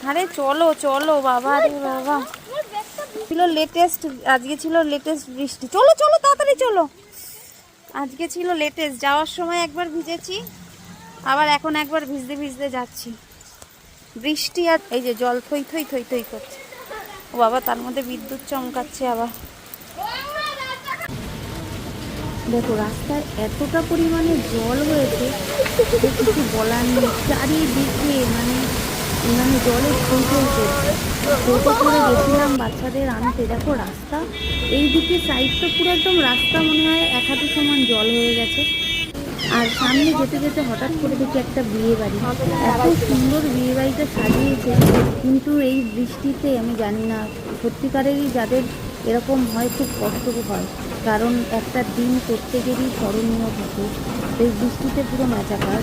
আরে চলো চলো বাবা, রে বাবা, ছিল লেটেস্ট, আজকে ছিল লেটেস্ট বৃষ্টি। চলো চলো তাড়াতাড়ি চলো, আজকে ছিল লেটেস্ট। যাওয়ার সময় একবার ভিজেছি, আবার এখন একবার ভিজতে ভিজতে যাচ্ছি। বৃষ্টি আর এই যে জল থই থই থই থই করছে। ও বাবা, তার মধ্যে বিদ্যুৎ চমকাচ্ছে আবার। দেখো রাস্তায় এতটা পরিমাণে জল হয়েছে যে কিছু বলার নেই। চারিদিকে মানে মানে জলে থই থই করছে। টোটো করে গেছিলাম বাচ্চাদের আনতে, দেখো রাস্তা এই দিকে সাইডটা পুরো একদম রাস্তা মনে হয় এক হাঁটু সমান জল হয়ে গেছে। আর সামনে যেতে যেতে হঠাৎ করে দেখি একটা বিয়ে বাড়ি, এত সুন্দর বিয়ে বাড়িটা সাজিয়েছে, কিন্তু এই বৃষ্টিতে আমি জানি না, সত্যিকারেরই যাদের এরকম হয় খুব কষ্ট হয়, কারণ একটা দিন প্রত্যেকেরই স্মরণীয় থাকে, এই বৃষ্টিতে পুরো ম্যাচাকার।